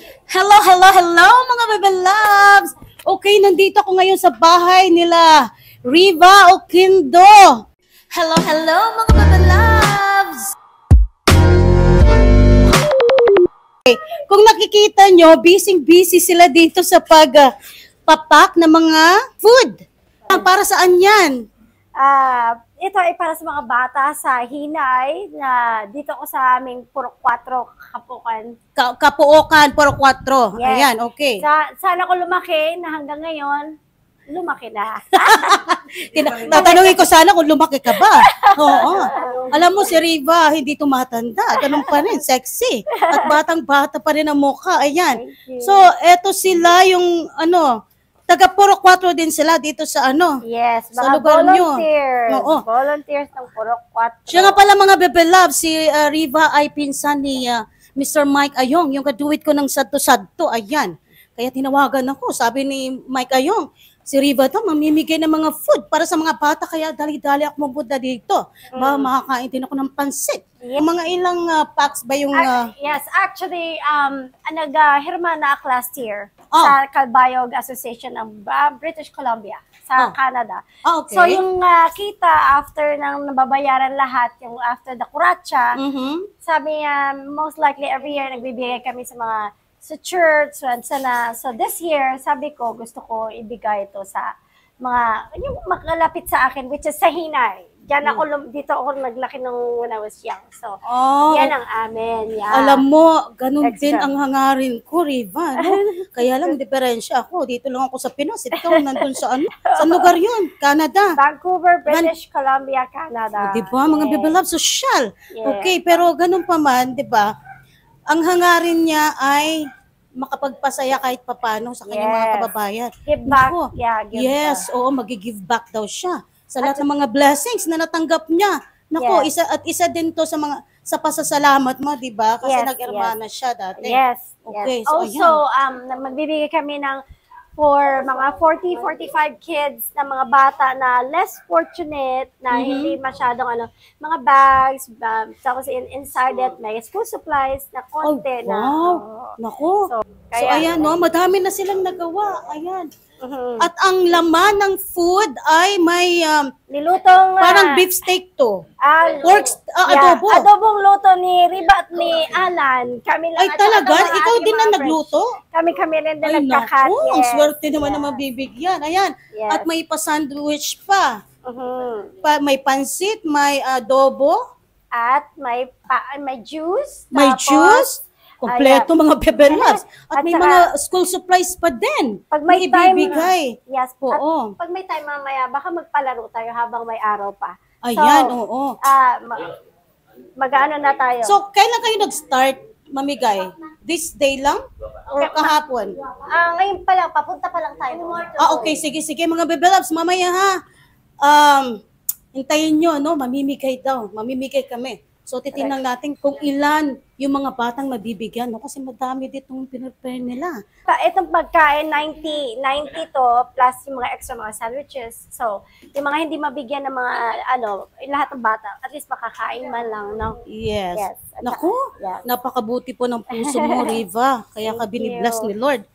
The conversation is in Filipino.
Hello, hello, hello mga baby loves! Okay, nandito ako ngayon sa bahay nila Riva Oquindo. Hello, hello mga baby loves! Okay, kung nakikita nyo, busy sila dito sa pagpapak ng mga food. Para saan yan? Ito ay para sa mga bata sa Hinay na dito ko sa aming Purok 4 Kapukan. Kapuokan, Purok 4. Yes. Ayan, okay. Sana ko lumaki na hanggang ngayon, lumaki na. Tatanungin ko sana kung lumaki ka ba. Oo. Alam mo, si Riva, hindi tumatanda. Ganun pa rin, sexy. At batang-bata pa rin ang mukha. Ayan. So, eto sila yung, taga Purok 4 din sila dito sa Yes, sa mga lugar nyo. volunteers. Oo. Volunteers ng Purok 4. Siya nga pala mga bebe love, si Riva ay pinsan ni Mr. Mike Ayong, yung kaduwit ko ng sadto-sadto, ayan. Kaya tinawagan ako, sabi ni Mike Ayong, si Riva to, mamimigay ng mga food para sa mga bata, kaya dali-dali ako mabuda dito. Makakain din ako ng pansit. Yes. Mga ilang packs ba yung... Yes, actually, nag-Hermana ako last year sa Calbayog Association ng British Columbia sa Canada. Okay. So yung kita after nang nababayaran lahat, yung after the kuratsa, sabi niya, most likely every year nagbibigay kami sa mga sa church, so this year, sabi ko, gusto ko ibigay ito sa mga, yung makalapit sa akin, which is sa Hinay. Diyan ako, dito ako naglaki nung when I was young. So, yan ang amin. Yeah. Alam mo, ganun din ang hangarin ko, Riva. No? Kaya lang, diferensya ako. Dito lang ako sa Pinas. Ikaw nandun sa Saan lugar yun? Canada. Vancouver, British Columbia, Canada. Diba? Mga baby love, social. Yeah. Okay, pero ganun pa man, diba? Ang hangarin niya ay makapagpasaya kahit papano sa kanyang mga kababayan. Give back. Nako. Give Yes, back. oo, mag-give back daw siya sa lahat ng mga blessings na natanggap niya. Nako, isa din to sa pasasalamat mo, 'di ba? Kasi nag-ermana siya dati. Yes. Okay, yes. so Also, magbibigay kami ng for mga 40-45 kids na mga bata na less fortunate, na hindi masyadong mga bags, tapos inside it, may school supplies na konti na. Nako. So ayan, no, madami na silang nagawa. Ayan. At ang laman ng food ay may nilutong parang beef steak to. Adobo. Adobong luto ni Riva at ni Alan. Kami lang. Ay talaga? Ikaw din na nagluto? Kami rin din Ay nagkakat. naku, ang swerte naman na mabibigyan. Ayan. Yes. At may pa-sandwich pa. May pansit, may adobo. At may juice. May juice. Kompleto mga bebe loves. At may mga school supplies pa din. Pag may ibibigay. Yes. Oo. Pag may time mamaya, baka magpalaro tayo habang may araw pa. Ayan, oo. Mag-ano na tayo. So, kailan kayo nag-start mamigay? This day lang? Or kahapon? Ngayon pa lang, papunta pa lang tayo. Okay, sige. Mga bebe loves, mamaya ha. Hintayin nyo, no? Mamimigay daw. Mamimigay kami. So, titingnan natin kung ilan yung mga batang mabibigyan, no? Kasi madami ditong pinrepare nila. Itong pagkain, 90 to, plus yung mga extra mga sandwiches. So, yung mga hindi mabigyan ng mga, lahat ng bata, at least makakain man lang, no? Yes. Naku, napakabuti po ng puso mo, Riva. Kaya ka biniblas ni Lord.